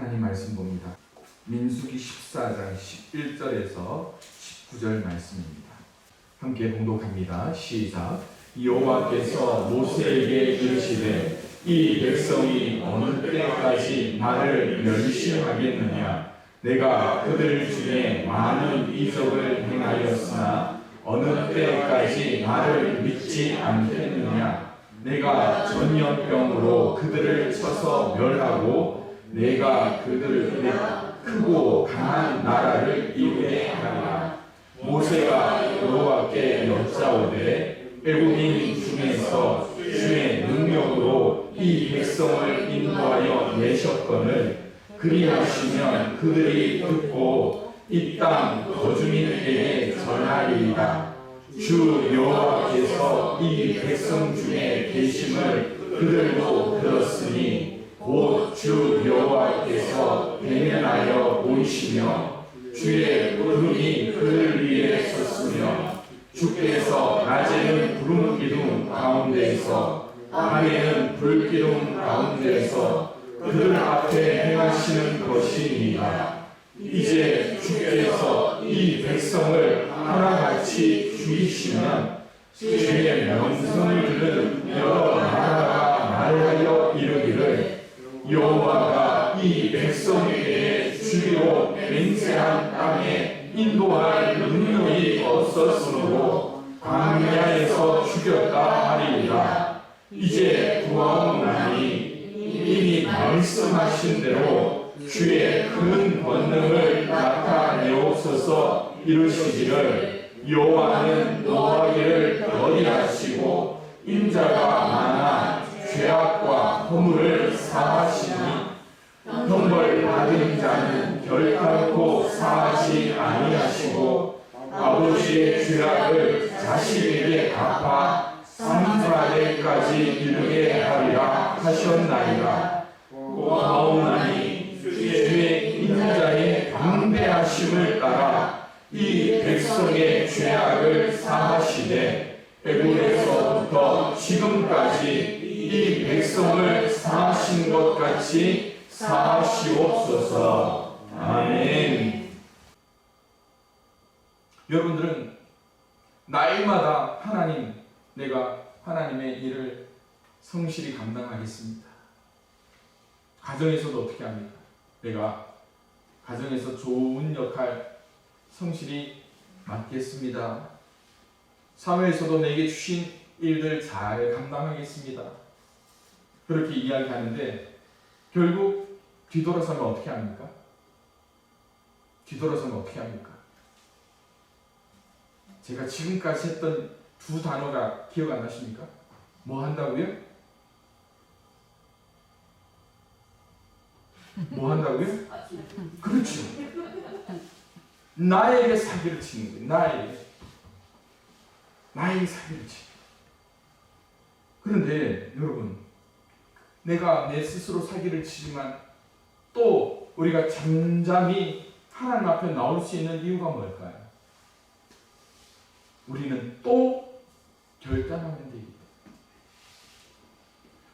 하나님 말씀 봅니다. 민수기 14장 11절에서 19절 말씀입니다. 함께 봉독합니다. 시작. 여호와께서 모세에게 이르시되 이 백성이 어느 때까지 나를 멸시하겠느냐. 내가 그들 중에 많은 이적을 행하였으나 어느 때까지 나를 믿지 않겠느냐. 내가 전염병으로 그들을 쳐서 멸하고 내가 그들의 크고 강한 나라를 이루게 하리라. 모세가 여호와께 여짜오되 애국인 중에서 주의 능력으로 이 백성을 인도하여 내셨거늘 그리하시면 그들이 듣고 이 땅 거주민에게 전하리이다. 주 여호와께서 이 백성 중에 계심을 그들도 들었으니 곧 주 여호와께서 대면하여 보이시며 주의 구름이 그들 위에 섰으며 주께서 낮에는 구름 기둥 가운데에서 밤에는 불 기둥 가운데에서 그들 앞에 행하시는 것이니이다. 이제 주께서 이 백성을 하나같이 죽이시면 주의 명성을 들은 여러 나라가 말하여 이르기를 여호와가 이 백성에게 주기로 맹세한 땅에 인도할 능력이 없었으므로 광야에서 죽였다 하리이다. 이제 구하옵나니 이미 말씀하신 대로 주의 큰 권능을 나타내옵소서. 이르시기를 여호와는 노하기를 더디하시고 인자가 많아 죄악과 허물을 사하시니 형벌 받은 자는 결단코 사하지 아니하시고 아버지의 죄악을 자식에게 갚아 삼사대까지 이르게 하리라 하셨나이다. 고하오나니 주의 인자의 방대하심을 따라 이 백성의 죄악을 사하시되 애굽에서부터 지금까지 이 백성을 사하신 것 같이 사하시옵소서. 아멘. 여러분들은 날마다 하나님, 내가 하나님의 일을 성실히 감당하겠습니다. 가정에서도 어떻게 합니까? 내가 가정에서 좋은 역할 성실히 맡겠습니다. 사회에서도 내게 주신 일들 잘 감당하겠습니다. 그렇게 이야기하는데 결국 뒤돌아서면 어떻게 합니까? 뒤돌아서면 어떻게 합니까? 제가 지금까지 했던 두 단어가 기억 안 나십니까? 뭐 한다고요? 뭐 한다고요? 그렇죠. 나에게 사기를 치는 거예요. 나에게 사기를 치는. 그런데 여러분, 내가 내 스스로 사기를 치지만 또 우리가 잠잠히 하나님 앞에 나올 수 있는 이유가 뭘까요? 우리는 또 결단하면 됩니다.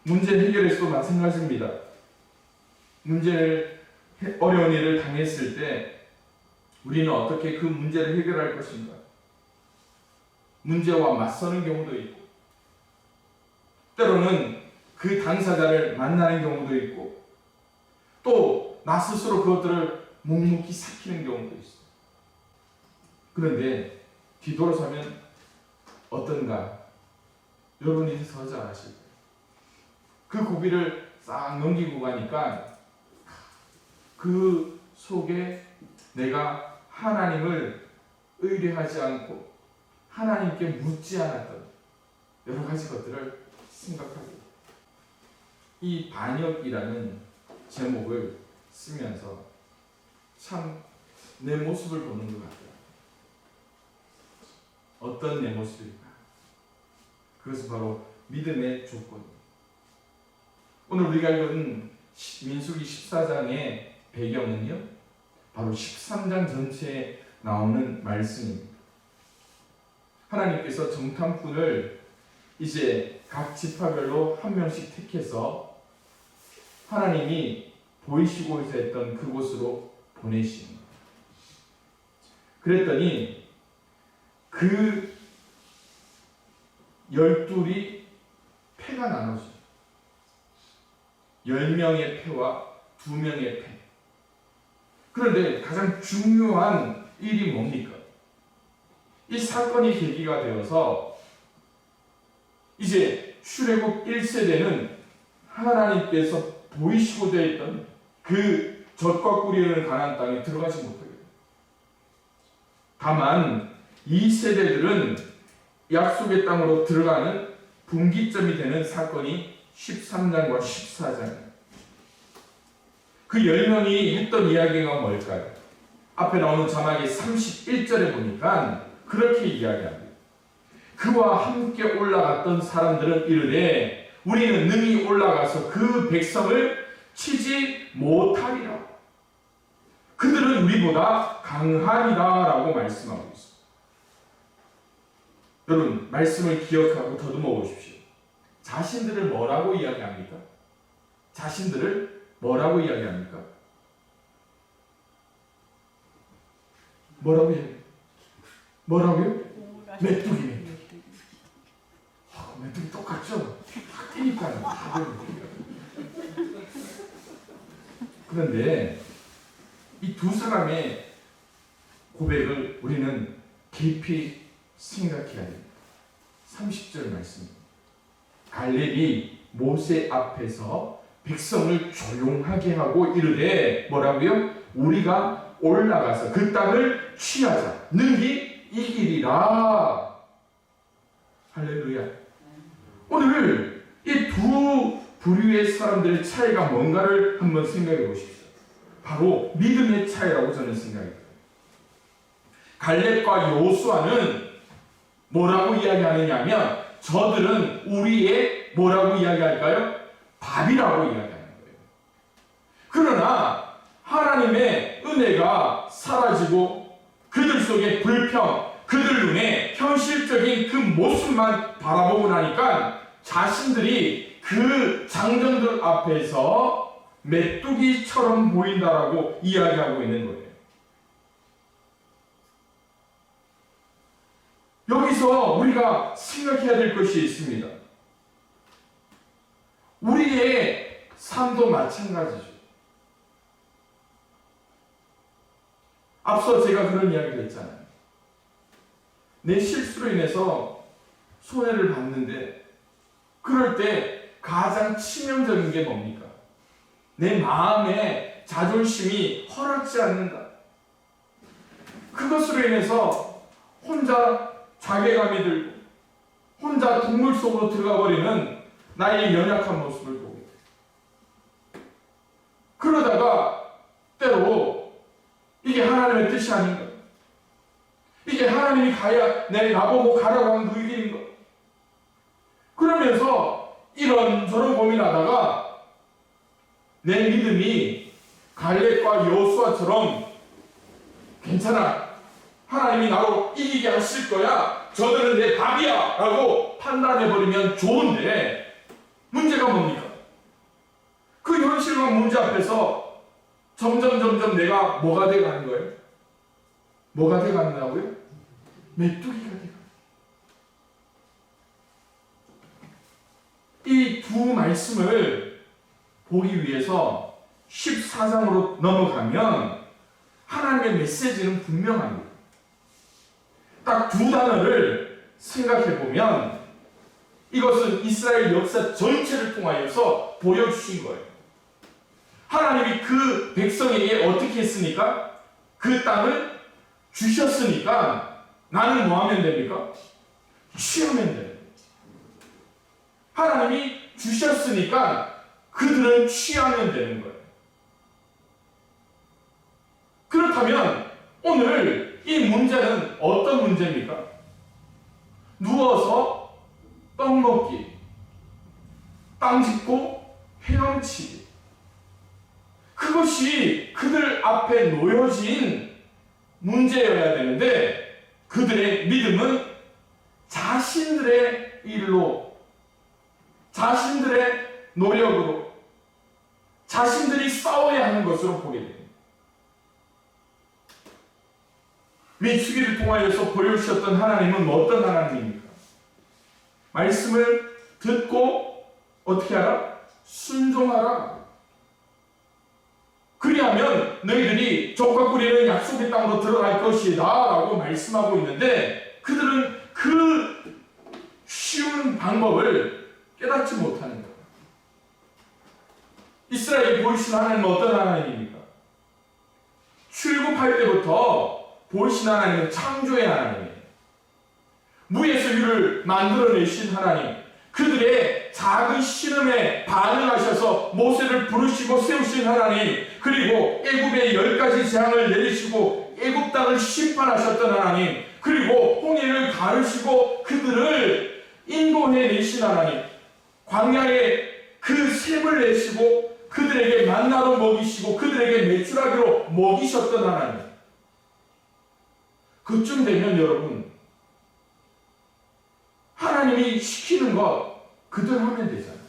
문제 해결에서도 마찬가지입니다. 어려운 일을 당했을 때 우리는 어떻게 그 문제를 해결할 것인가? 문제와 맞서는 경우도 있고, 때로는 그 당사자를 만나는 경우도 있고, 또 나 스스로 그것들을 묵묵히 삭히는 경우도 있어요. 그런데 뒤돌아서면 어떤가? 여러분이 더 잘 아실 거예요. 그 고비를 싹 넘기고 가니까 그 속에 내가 하나님을 의뢰하지 않고 하나님께 묻지 않았던 여러 가지 것들을 생각하게 돼요. 이 반역이라는 제목을 쓰면서 참 내 모습을 보는 것 같아요. 어떤 내 모습일까? 그것은 바로 믿음의 조건입니다. 오늘 우리가 읽은 민수기 14장의 배경은요, 바로 13장 전체에 나오는 말씀입니다. 하나님께서 정탐꾼을 이제 각 지파별로 한 명씩 택해서 하나님이 보이시고자 했던 그곳으로 보내시는 거예요. 그랬더니 그 12이 패가 나눠져요. 10명의 패와 2명의 패. 그런데 가장 중요한 일이 뭡니까? 이 사건이 계기가 되어서 이제 출애굽 1세대는 하나님께서 보이시고자 했던 그 젖과 꿀이 흐르는 가나안 땅에 들어가지 못하게 돼요. 다만 2세대들은 약속의 땅으로 들어가는 분기점이 되는 사건이 13장과 14장이에요. 그 10명이 했던 이야기가 뭘까요? 앞에 나오는 자막이 31절에 보니까 그렇게 이야기합니다. 그와 함께 올라갔던 사람들은 이르되 우리는 능히 올라가서 그 백성을 치지 못하리라. 그들은 우리보다 강하리라 라고 말씀하고 있습니다. 여러분, 말씀을 기억하고 더듬어 보십시오. 자신들을 뭐라고 이야기합니까? 자신들을 뭐라고 이야기합니까? 뭐라고 이야기해요? 뭐라고요? 메뚜기. 메뚜기 똑같죠? 딱 뛰니까요. 그런데 이 두 사람의 고백을 우리는 깊이 생각해야 됩니다. 30절 말씀입니다. 갈렙이 모세 앞에서 백성을 조용하게 하고 이르되 뭐라고요? 우리가 올라가서 그 땅을 취하자. 능히 이기리라. 할렐루야. 오늘 이 두 부류의 사람들의 차이가 뭔가를 한번 생각해 보십시오. 바로 믿음의 차이라고 저는 생각해요. 갈렙과 요수아는 뭐라고 이야기하느냐 하면 저들은 우리의 뭐라고 이야기할까요? 밥이라고 이야기하는 거예요. 그러나 하나님의 은혜가 사라지고 그들 속에 불평, 그들 눈에 현실적인 그 모습만 바라보고 나니까 자신들이 그 장정들 앞에서 메뚜기처럼 보인다라고 이야기하고 있는 거예요. 여기서 우리가 생각해야 될 것이 있습니다. 우리의 삶도 마찬가지죠. 앞서 제가 그런 이야기를 했잖아요. 내 실수로 인해서 손해를 봤는데 그럴 때 가장 치명적인 게 뭡니까? 내 마음의 자존심이 허락지 않는다. 그것으로 인해서 혼자 자괴감이 들고 혼자 동물 속으로 들어가 버리는 나의 연약한 모습을 보게 돼. 그러다가 때로 이게 하나님의 뜻이 아닌가? 이게 하나님이 가야 나보고 가라고 한 그 길인가? 그러면서 이런저런 고민하다가 내 믿음이 갈렙과 여호수아처럼 괜찮아, 하나님이 나로 이기게 하실 거야, 저들은 내 밥이야 라고 판단해버리면 좋은데 문제가 뭡니까? 그 현실과 문제 앞에서 점점 내가 뭐가 돼가는 거예요? 뭐가 돼간다고요? 메뚜기가 돼가. 이 두 말씀을 보기 위해서 14장으로 넘어가면 하나님의 메시지는 분명합니다. 딱 두 단어를 생각해 보면 이것은 이스라엘 역사 전체를 통하여서 보여주신 거예요. 하나님이 그 백성에게 어떻게 했습니까? 그 땅을 주셨으니까 나는 뭐 하면 됩니까? 취하면 돼요. 하나님이 주셨으니까 그들은 취하면 되는 거예요. 그렇다면 오늘 이 문제는 어떤 문제입니까? 누워서 떡 먹기, 땅 짚고 헤엄치기. 그것이 그들 앞에 놓여진 문제여야 되는데 그들의 믿음은 자신들의 일로, 자신들의 노력으로, 자신들이 싸워야 하는 것으로 보게 됩니다. 민수기를 통하여서 보여주셨던 하나님은 어떤 하나님입니까? 말씀을 듣고 어떻게 하라? 순종하라. 그리하면 너희들이 족과 꿀이는 약속의 땅으로 들어갈 것이다 라고 말씀하고 있는데 그들은 그 쉬운 방법을 깨닫지 못하는 거예요. 이스라엘이 보이신 하나님은 어떤 하나님입니까? 출국할 때부터 보이신 하나님은 창조의 하나님이에요. 무에서 유를 만들어내신 하나님, 그들의 작은 신음에 반응하셔서 모세를 부르시고 세우신 하나님, 그리고 애굽의 10가지 재앙을 내리시고 애굽 땅을 심판하셨던 하나님, 그리고 홍해를 가르시고 그들을 인도해내신 하나님, 광야에 그 샘을 내시고 그들에게 만나로 먹이시고 그들에게 메추라기로 먹이셨던 하나님. 그쯤 되면 여러분, 하나님이 시키는 것 그들 하면 되잖아요.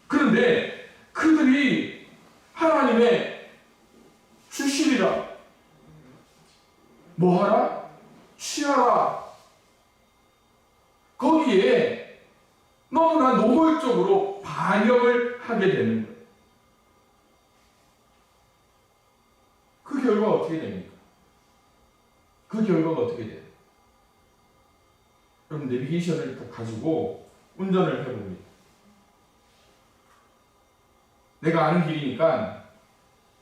그런데 그들이 하나님의 주시리라, 뭐하라? 취하라. 거기에 너무나 노골적으로 반역을 하게 되는 거예요. 그 결과가 어떻게 됩니까? 그 결과가 어떻게 돼요? 여러분, 내비게이션을 가지고 운전을 해봅니다. 내가 아는 길이니까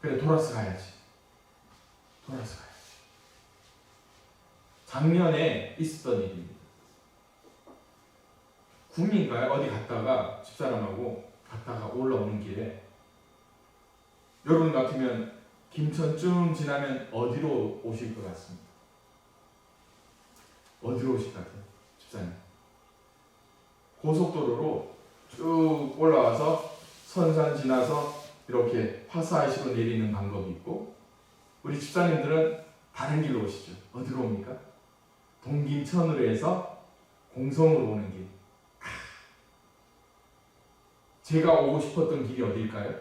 그래, 돌아서 가야지. 돌아서 가야지. 작년에 있었던 일입니다. 구미인가요? 어디 갔다가 집사람하고 갔다가 올라오는 길에, 여러분 같으면 김천쯤 지나면 어디로 오실 것 같습니다? 어디로 오실 것 같아요? 집사님. 고속도로로 쭉 올라와서 선산 지나서 이렇게 화사하시로 내리는 방법이 있고, 우리 집사님들은 다른 길로 오시죠. 어디로 옵니까? 동김천으로 해서 공성으로 오는 길. 제가 오고 싶었던 길이 어딜까요?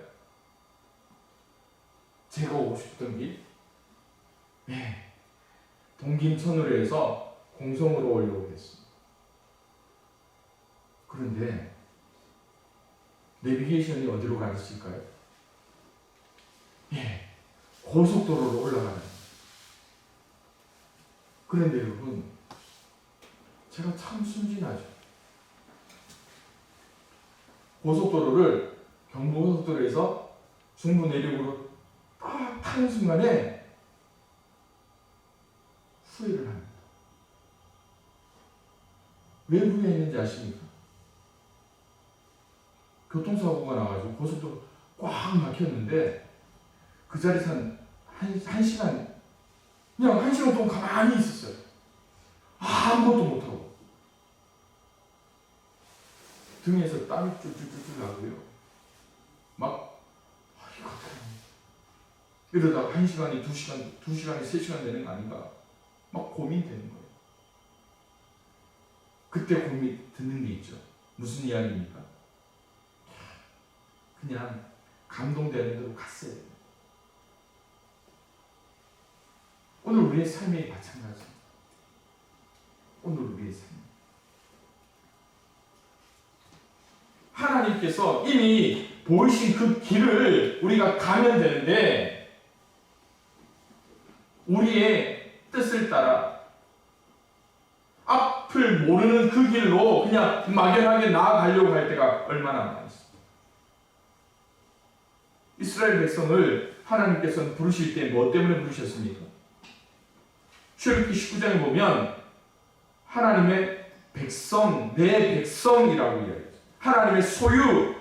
제가 오고 싶었던 길? 네, 동김천으로 해서 공성으로 오려고 했습니다. 그런데 내비게이션이 어디로 가르칠까요? 예, 고속도로로 올라가는. 그런데 여러분, 제가 참 순진하죠. 고속도로를 경부고속도로에서 중부 내륙으로 딱 타는 순간에 후회를 합니다. 왜 후회했는지 아십니까? 교통사고가 나가지고 고속도로 꽉 막혔는데 그 자리에서 한 시간, 그냥 1시간 동안 가만히 있었어요. 아무것도 못하고. 등에서 땀이 쭈쭈쭈쭈 나고요. 막, 이거 어떡하냐. 이러다가 1시간이 2시간, 2시간이 3시간 되는 거 아닌가. 막 고민되는 거예요. 그때 고민 듣는 게 있죠. 무슨 이야기입니까? 그냥 감동되는 대로 갔어야 돼요. 오늘 우리의 삶이 마찬가지입니다. 오늘 우리의 삶. 하나님께서 이미 보이신 그 길을 우리가 가면 되는데, 우리의 뜻을 따라 앞을 모르는 그 길로 그냥 막연하게 나아가려고 할 때가 얼마나 많이 있습니다. 이스라엘 백성을 하나님께서는 부르실 때 뭐 때문에 부르셨습니까? 출애굽기 19장에 보면 하나님의 백성, 내 백성이라고 이야기해요. 하나님의 소유,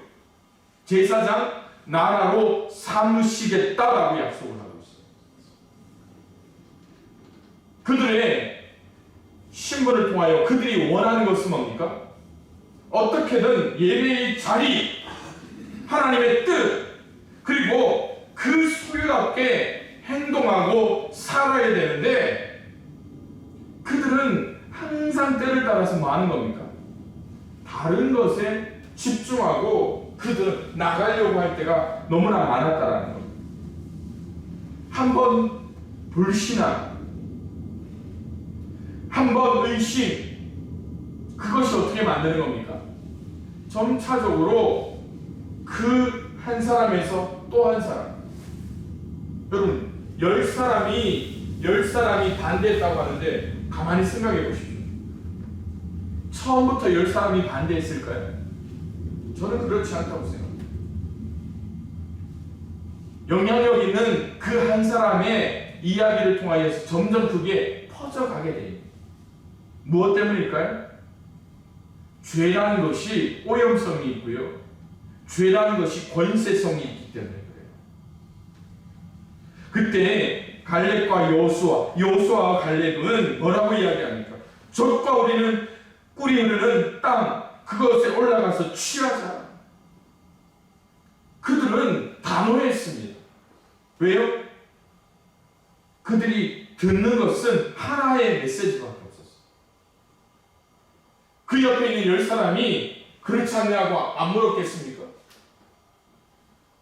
제사장, 나라로 삼으시겠다라고 약속을 하고 있어요. 그들의 신분을 통하여 그들이 원하는 것은 뭡니까? 어떻게든 예배의 자리, 하나님의 뜻, 그리고 그 소유답게 행동하고 살아야 되는데, 그들은 항상 때를 따라서 뭐 하는 겁니까? 다른 것에 집중하고 그들 나가려고 할 때가 너무나 많았다라는 겁니다. 한번 불신앙, 한번 의심, 그것이 어떻게 만드는 겁니까? 점차적으로 그 한 사람에서 또 한 사람. 여러분, 10사람이 반대했다고 하는데 가만히 생각해 보십시오. 처음부터 10사람이 반대했을까요? 저는 그렇지 않다고 생각합니다. 영향력 있는 그 한 사람의 이야기를 통하여서 점점 그게 퍼져가게 됩니다. 무엇 때문일까요? 죄라는 것이 오염성이 있고요. 죄라는 것이 권세성이 있기 때문에 그래요. 그때 갈렙과 여호수아와 갈렙은 뭐라고 이야기합니까? 적과 우리는 꿀이 흐르는 땅 그것에 올라가서 취하자. 그들은 단호했습니다. 왜요? 그들이 듣는 것은 하나의 메시지밖에 없었어요. 그 옆에 있는 10사람이 그렇지 않냐고 안 물었겠습니까?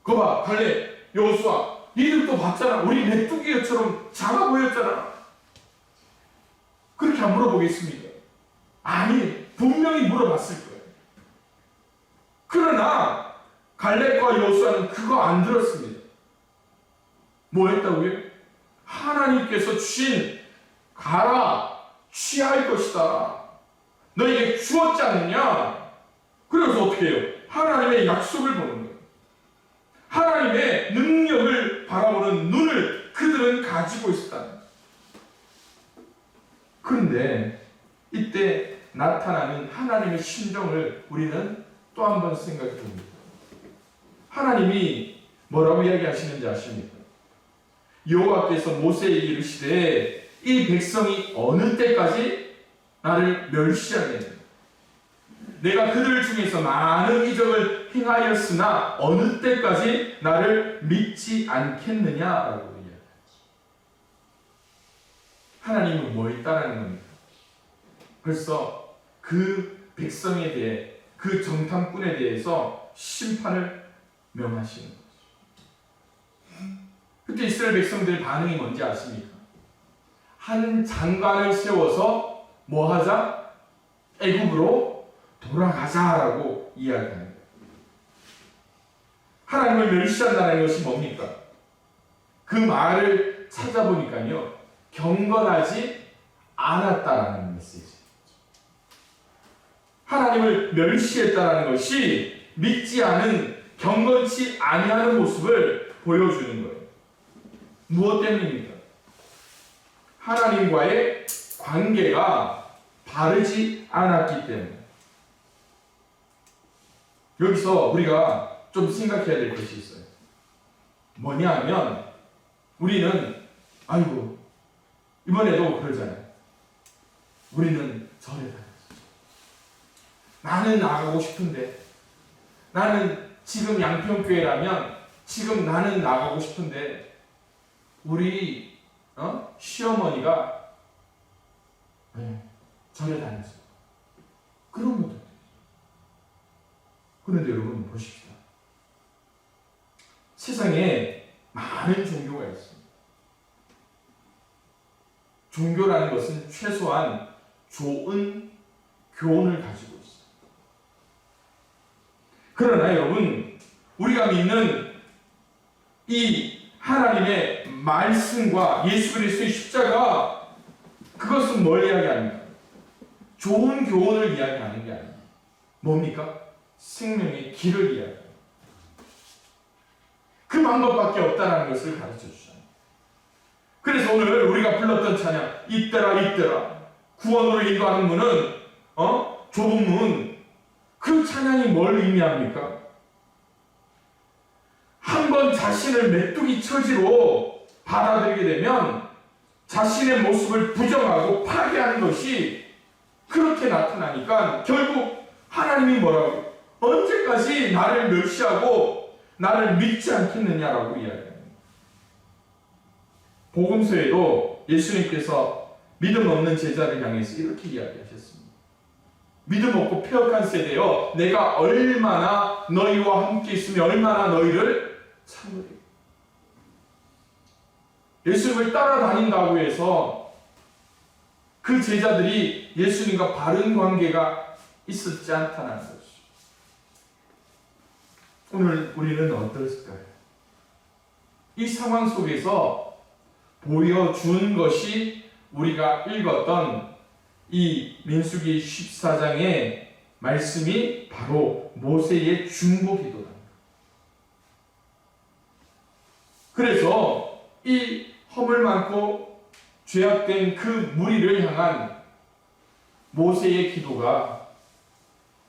그거 봐, 갈렙, 여호수아, 니들도 봤잖아. 우리 메뚜기처럼 작아 보였잖아. 그렇게 안 물어보겠습니까? 아니, 분명히 물어봤을 거예요. 그러나 갈렙과 여호수아는 그거 안 들었습니다. 뭐 했다고요? 하나님께서 주신 가라, 취할 것이다. 너에게 주었지 않느냐? 그래서 어떻게 해요? 하나님의 약속을 보는 거예요. 하나님의 능력을 바라보는 눈을 그들은 가지고 있었다. 그런데 이때 나타나는 하나님의 심정을 우리는 또 한 번 생각해 봅니다. 하나님이 뭐라고 이야기하시는지 아십니까? 여호와께서 모세에게 이르시되 이 백성이 어느 때까지 나를 멸시하겠느냐? 내가 그들 중에서 많은 이적을 행하였으나 어느 때까지 나를 믿지 않겠느냐라고 이야기합니다. 하나님은 뭐 있다라는 겁니까? 벌써 그 백성에 대해 그 정탐꾼에 대해서 심판을 명하시는 거죠. 그때 이스라엘 백성들의 반응이 뭔지 아십니까? 한 장관을 세워서 뭐 하자? 애굽으로 돌아가자라고 이야기하는 거예요. 하나님을 멸시한다는 것이 뭡니까? 그 말을 찾아보니까요, 경건하지 않았다라는 메시지. 하나님을 멸시했다라는 것이 믿지 않은, 경건치 아니하는 모습을 보여주는 거예요. 무엇 때문입니까? 하나님과의 관계가 바르지 않았기 때문에. 여기서 우리가 좀 생각해야 될 것이 있어요. 뭐냐 하면 우리는 아이고 이번에도 그러잖아요. 우리는 절에 다녔어. 나는 나가고 싶은데, 나는 지금 양평교회라면 지금 나는 나가고 싶은데 우리 시어머니가 절에 다녔어. 그런 분들. 그런데 여러분 보십시다. 세상에 많은 종교가 있습니다. 종교라는 것은 최소한 좋은 교훈을 가지고 있어요. 그러나 여러분, 우리가 믿는 이 하나님의 말씀과 예수 그리스도의 십자가, 그것은 뭘 이야기합니까? 좋은 교훈을 이야기하는 게 아닙니다. 뭡니까? 생명의 길을 이야기합니다. 그 방법밖에 없다는 것을 가르쳐 주잖아요. 그래서 오늘 우리가 불렀던 찬양, 있더라 있더라, 구원으로 인도하는 문은 좁은 문, 그 찬양이 뭘 의미합니까? 한번 자신을 메뚜기 처지로 받아들이게 되면 자신의 모습을 부정하고 파괴하는 것이 그렇게 나타나니까 결국 하나님이 뭐라고? 언제까지 나를 멸시하고 나를 믿지 않겠느냐라고 이야기합니다. 복음서에도 예수님께서 믿음 없는 제자를 향해서 이렇게 이야기하셨습니다. 믿음 없고 폐역한 세대여, 내가 얼마나 너희와 함께 있으며 얼마나 너희를 참으리. 예수님을 따라다닌다고 해서 그 제자들이 예수님과 바른 관계가 있었지 않다는 것이죠. 오늘 우리는 어떨까요? 이 상황 속에서 보여준 것이 우리가 읽었던 이 민수기 14장의 말씀이 바로 모세의 중보기도다. 그래서 이 허물 많고 죄악된 그 무리를 향한 모세의 기도가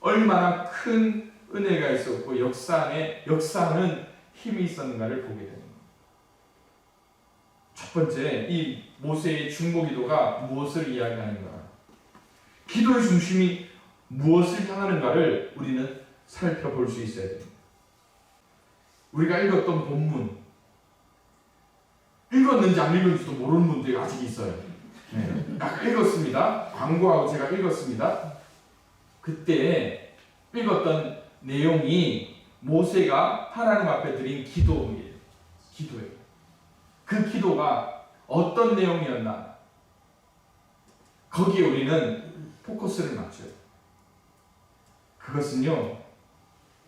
얼마나 큰 은혜가 있었고 역사하는 힘이 있었는가를 보게 됩니다. 첫 번째, 이 모세의 중보기도가 무엇을 이야기하는가? 기도의 중심이 무엇을 향하는가를 우리는 살펴볼 수 있어야 됩니다. 우리가 읽었던 본문, 읽었는지 안 읽었는지도 모르는 분들이 아직 있어요. 딱 읽었습니다. 광고하고 제가 읽었습니다. 그때 읽었던 내용이 모세가 하나님 앞에 드린 기도예요. 그 기도가 어떤 내용이었나? 거기에 우리는 포커스를 맞춰요. 그것은요,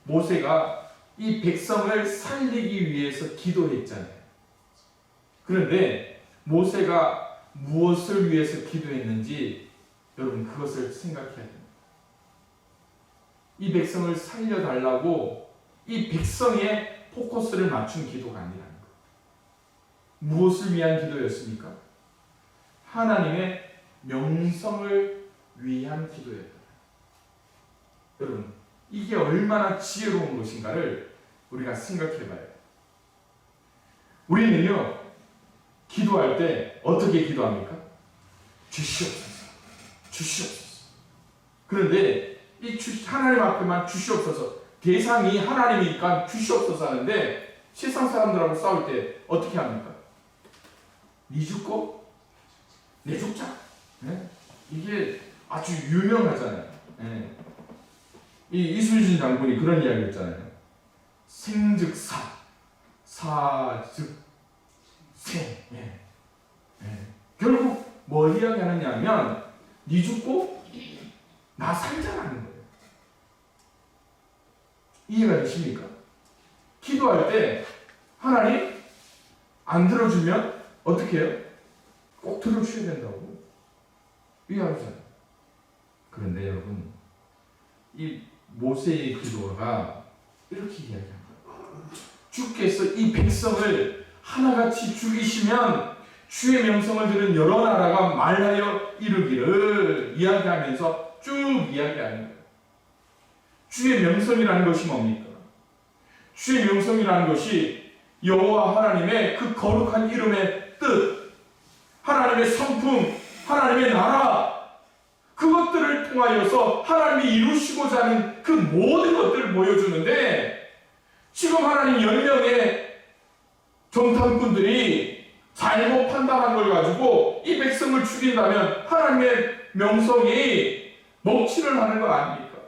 모세가 이 백성을 살리기 위해서 기도했잖아요. 그런데 모세가 무엇을 위해서 기도했는지 여러분 그것을 생각해야 됩니다. 이 백성을 살려달라고 이 백성의 포커스를 맞춘 기도가 아니라는 거예요. 무엇을 위한 기도였습니까? 하나님의 명성을 위한 기도였다. 여러분, 이게 얼마나 지혜로운 것인가를 우리가 생각해 봐야 돼요. 우리는요, 기도할 때 어떻게 기도합니까? 주시옵소서, 주시옵소서. 그런데 이 하나님 앞에만 주시옵소서, 대상이 하나님이니까 주시옵소서 하는데 세상 사람들하고 싸울 때 어떻게 합니까? 니 죽고 내 죽자. 네? 이게 아주 유명하잖아요. 네. 이 이순신 장군이 그런 이야기 했잖아요. 생즉사, 사즉생. 네. 네. 결국 뭘 이야기하느냐 하면 니 죽고 나 살자라는 거예요. 이해가 되십니까? 기도할 때 하나님 안 들어주면 어떻게 해요? 꼭 들어주셔야 된다고 이야기하잖아요. 그런데 여러분, 이 모세의 기도가 이렇게 이야기합니다. 주께서 이 백성을 하나같이 죽이시면 주의 명성을 들은 여러 나라가 말하여 이르기를 이야기하면서 쭉 이야기하는 거예요. 주의 명성이라는 것이 뭡니까? 주의 명성이라는 것이 여호와 하나님의 그 거룩한 이름의 뜻, 하나님의 성품, 하나님의 나라, 그것들을 통하여서 하나님이 이루시고자 하는 그 모든 것들을 보여주는데, 지금 하나님 10명의 정탐꾼들이 잘못 판단한 걸 가지고 이 백성을 죽인다면 하나님의 명성이 먹칠을 하는 거 아닙니까?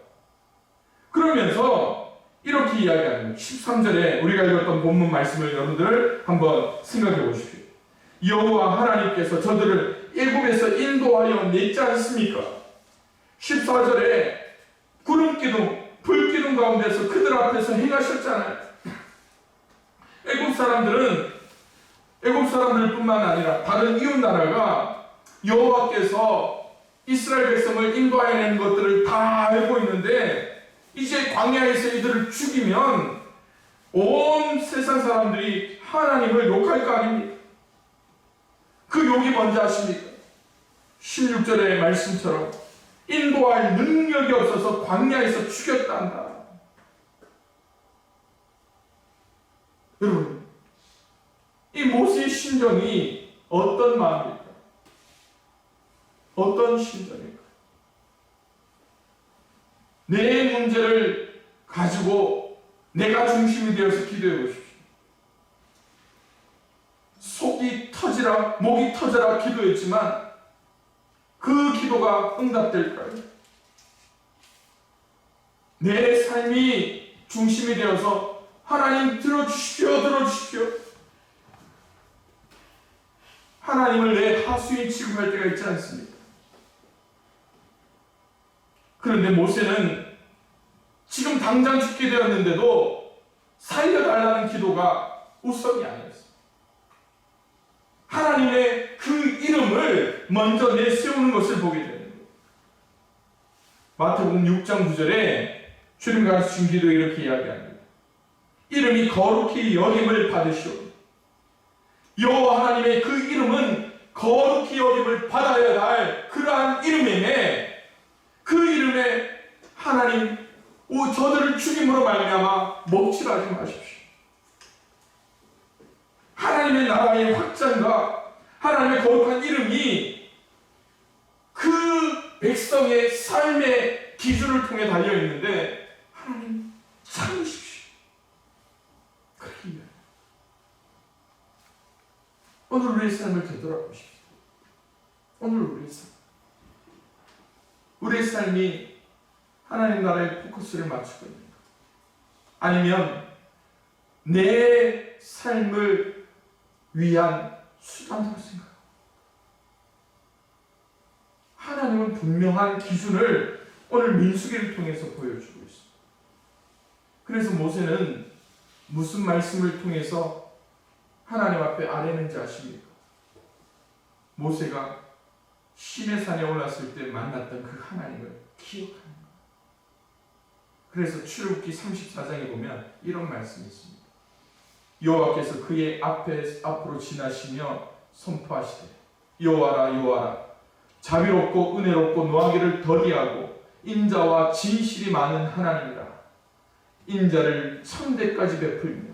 그러면서 이렇게 이야기하는 거예요. 13절에 우리가 읽었던 본문 말씀을 여러분들 한번 생각해 보십시오. 여호와 하나님께서 저들을 애굽에서 인도하여 냈지 않습니까? 14절에 구름기둥, 불기둥 가운데서 그들 앞에서 행하셨잖아요. 애굽 사람들뿐만 아니라 다른 이웃 나라가 여호와께서 이스라엘 백성을 인도하여 낸 것들을 다 알고 있는데, 이제 광야에서 이들을 죽이면 온 세상 사람들이 하나님을 욕할 거 아닙니까? 그 욕이 뭔지 아십니까? 16절의 말씀처럼 인도할 능력이 없어서 광야에서 죽였다 한다. 여러분, 이 모세의 심정이 어떤 마음일까? 어떤 심정일까? 내 문제를 가지고 내가 중심이 되어서 기도해 보십시오. 속이 터지라, 목이 터져라 기도했지만 그 기도가 응답될까요? 내 삶이 중심이 되어서 하나님 들어주십시오, 들어주십시오. 하나님을 내 하수인 취급할 때가 있지 않습니까? 그런데 모세는 지금 당장 죽게 되었는데도 살려달라는 기도가 우선이 아니었어요. 하나님의 그 이름을 먼저 내세우는 것을 보게 되는 거예요. 마태복음 6장 9절에 주님과 하신 기도 이렇게 이야기합니다. 이름이 거룩히 여김을 받으시오. 여호와 하나님의 그 이름은 거룩히 여김을 받아야 할 그러한 이름이네. 그 이름에 하나님 저들을 죽임으로 말미암아 먹칠하지 마십시오. 하나님의 나라의 확장과 하나님의 거룩한 이름이 그 백성의 삶의 기준을 통해 달려있는데 하나님 참으십시오. 그렇게 이야기합니다. 오늘 우리의 삶을 되돌아보십시오. 오늘 우리의 삶이 하나님 나라의 포커스를 맞추고 있는가? 아니면 내 삶을 위한 수단으로 생각합니다. 하나님은 분명한 기준을 오늘 민수기를 통해서 보여주고 있습니다. 그래서 모세는 무슨 말씀을 통해서 하나님 앞에 아뢰는지 아십니까? 모세가 시내산에 올랐을 때 만났던 그 하나님을 기억하는 거예요. 그래서 출애굽기 34장에 보면 이런 말씀이 있습니다. 여호와께서 그의 앞으로 지나시며 선포하시되 여호와라 여호와라 자비롭고 은혜롭고 노하기를 더디하고 인자와 진실이 많은 하나님이라. 인자를 천대까지 베풀며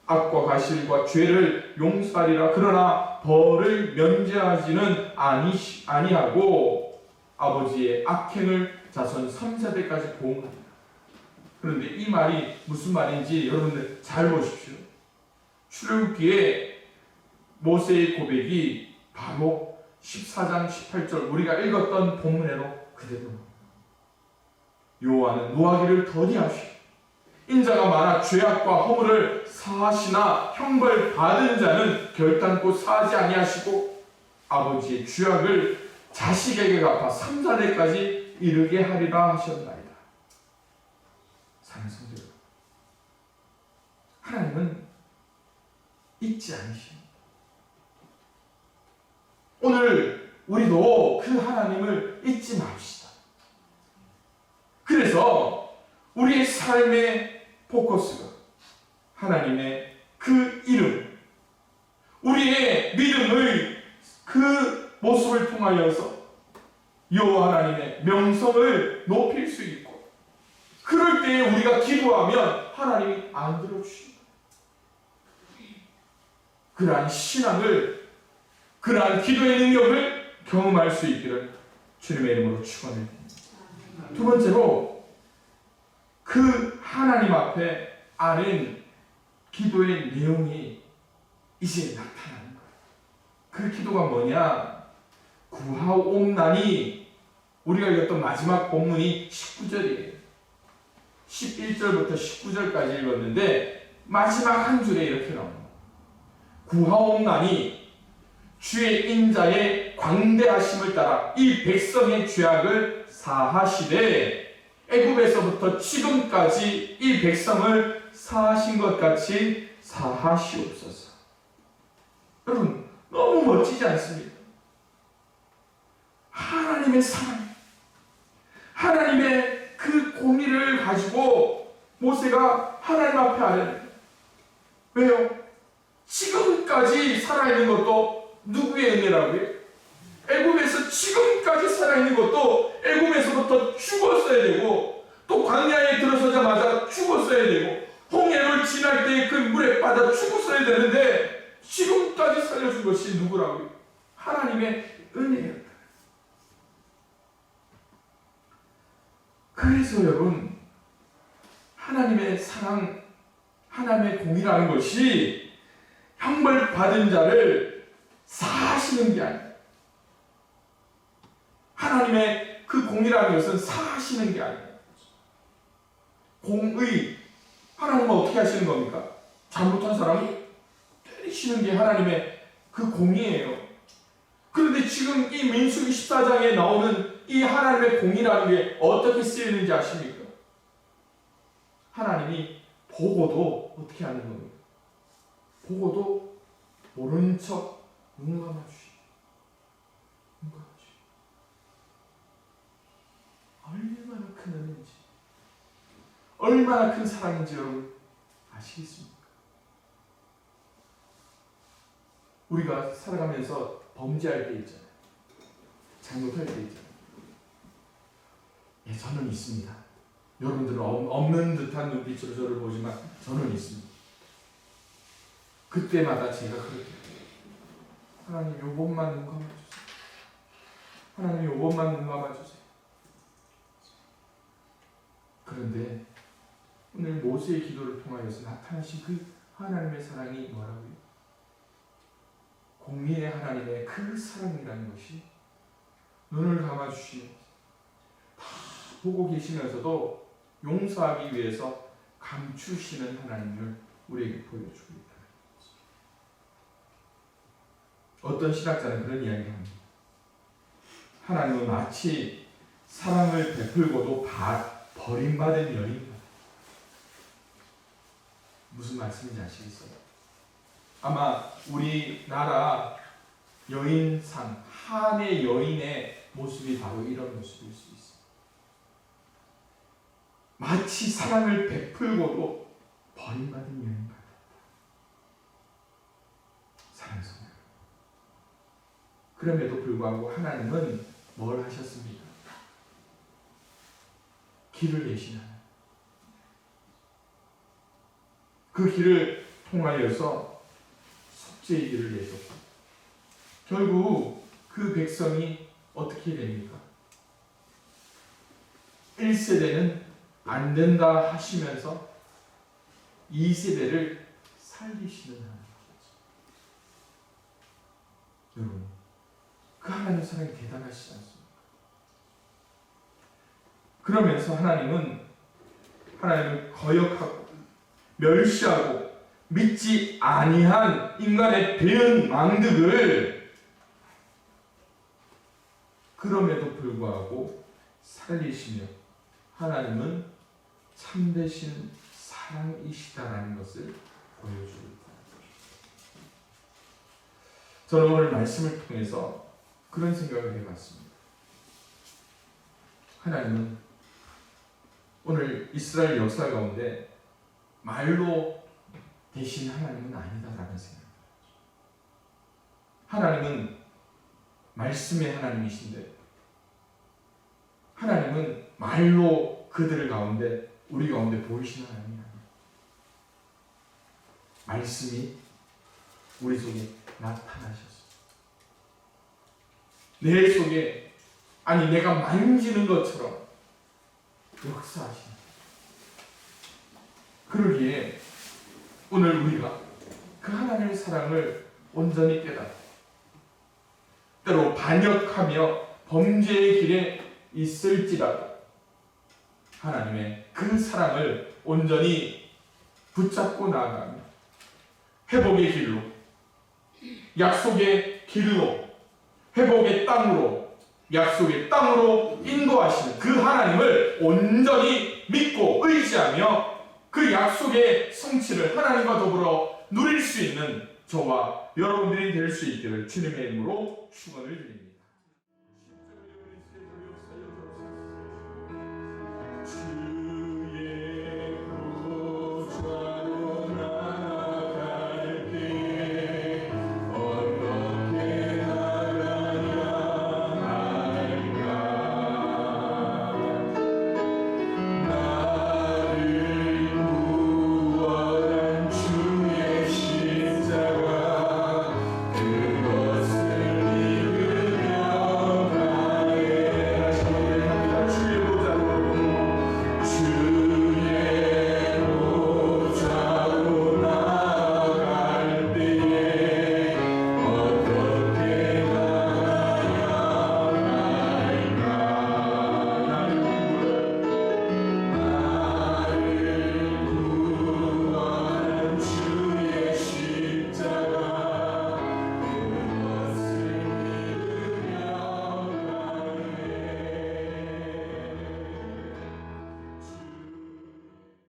악과 가실과 죄를 용서하리라. 그러나 벌을 면제하지는 아니하고 아버지의 악행을 자손 3세대까지 보응하리라. 그런데 이 말이 무슨 말인지 여러분들 잘 보십시오. 출애굽기에 모세의 고백이 바로 14장 18절 우리가 읽었던 본문으로 그대로 여호와는 노하기를 더디하시고 인자가 많아 죄악과 허물을 사하시나 형벌 받은 자는 결단코 사하지 아니하시고 아버지의 죄악을 자식에게 갚아 3사대까지 이르게 하리라 하셨나이다. 사랑하는 성도 여러분, 하나님은 잊지 않으십니다. 오늘 우리도 그 하나님을 잊지 맙시다. 그래서 우리의 삶의 포커스가 하나님의 그 이름, 우리의 믿음의 그 모습을 통하여서 여호와 하나님의 명성을 높일 수 있고, 그럴 때에 우리가 기도하면 하나님이 안 들어주십니다. 그러한 신앙을, 그러한 기도의 능력을 경험할 수 있기를 주님의 이름으로 축원합니다. 두 번째로 그 하나님 앞에 아는 기도의 내용이 이제 나타나는 거예요. 그 기도가 뭐냐? 구하옵나니, 우리가 읽었던 마지막 본문이 19절이에요. 11절부터 19절까지 읽었는데 마지막 한 줄에 이렇게 나옵니다. 구하옵나니 주의 인자의 광대하심을 따라 이 백성의 죄악을 사하시되 애굽에서부터 지금까지 이 백성을 사하신 것 같이 사하시옵소서. 여러분, 너무 멋지지 않습니까? 하나님의 사랑, 하나님의 그 공의를 가지고 모세가 하나님 앞에 아뢰는, 왜요? 지금까지 살아있는 것도 누구의 은혜라고요? 애굽에서 지금까지 살아있는 것도 애굽에서부터 죽었어야 되고, 또 광야에 들어서자마자 죽었어야 되고, 홍해를 지날 때 그 물에 빠져 죽었어야 되는데 지금까지 살려준 것이 누구라고요? 하나님의 은혜였다. 그래서 여러분, 하나님의 사랑, 하나님의 공의라는 것이 형벌 받은 자를 사하시는 게 아니에요. 하나님의 그 공의라는 것은 사하시는 게 아니에요. 공의. 하나님은 어떻게 하시는 겁니까? 잘못한 사람을 때리시는 게 하나님의 그 공의예요. 그런데 지금 이 민수기 14장에 나오는 이 하나님의 공의라는 게 어떻게 쓰이는지 아십니까? 하나님이 보고도 어떻게 하는 겁니까? 보고도 모른 척 눈 감아주시. 얼마나 큰 은혜인지, 얼마나 큰 사랑인지 여러분 아시겠습니까? 우리가 살아가면서 범죄할 때 있잖아요. 잘못할 때 있잖아요. 예, 저는 있습니다. 여러분들은 없는 듯한 눈빛으로 저를 보지만 저는 있습니다. 그때마다 제가 그렇게 하나님 요번만 눈 감아주세요. 하나님 요번만 눈 감아주세요. 그런데 오늘 모세의 기도를 통하여서 나타나신 그 하나님의 사랑이 뭐라고요? 공의의 하나님의 그 사랑이라는 것이 눈을 감아주시며 다 보고 계시면서도 용서하기 위해서 감추시는 하나님을 우리에게 보여주고 있다는 것입니다. 어떤 신학자는 그런 이야기를 합니다. 하나님은 마치 사랑을 베풀고도 버림받은 여인 같아요. 무슨 말씀인지 아시겠어요? 아마 우리나라 여인상, 한의 여인의 모습이 바로 이런 모습일 수 있어요. 마치 사랑을 베풀고도 버림받은 여인 같았다. 사랑스러워요. 그럼에도 불구하고 하나님은 뭘 하셨습니까? 길을 내신 하나님. 그 길을 통하여서 속죄의 길을 내셨고 결국 그 백성이 어떻게 됩니까? 1세대는 안 된다 하시면서 2세대를 살리시는 하나님이죠. 여러분, 그 하나님 사랑이 대단하시지 않습니까? 그러면서 하나님을 거역하고 멸시하고 믿지 아니한 인간의 배은 망득을 그럼에도 불구하고 살리시며 하나님은 참되신 사랑이시다라는 것을 보여주고 있다는 것입니다. 저는 오늘 말씀을 통해서 그런 생각을 해봤습니다. 하나님은 오늘 이스라엘 역사 가운데 말로 되신 하나님은 아니다라는 생각입니다. 하나님은 말씀의 하나님이신데 하나님은 말로 그들 가운데 우리 가운데 보이시는 하나님이 아닙니다. 말씀이 우리 속에 나타나셨습니다. 내 속에 내가 만지는 것처럼 역사하시는. 그러기에 오늘 우리가 그 하나님의 사랑을 온전히 깨닫고 때로 반역하며 범죄의 길에 있을지라도 하나님의 그 사랑을 온전히 붙잡고 나아가며 회복의 길로, 약속의 길로, 회복의 땅으로, 약속의 땅으로 인도하시는 그 하나님을 온전히 믿고 의지하며 그 약속의 성취를 하나님과 더불어 누릴 수 있는 저와 여러분들이 될 수 있기를 주님의 이름으로 축원을 드립니다.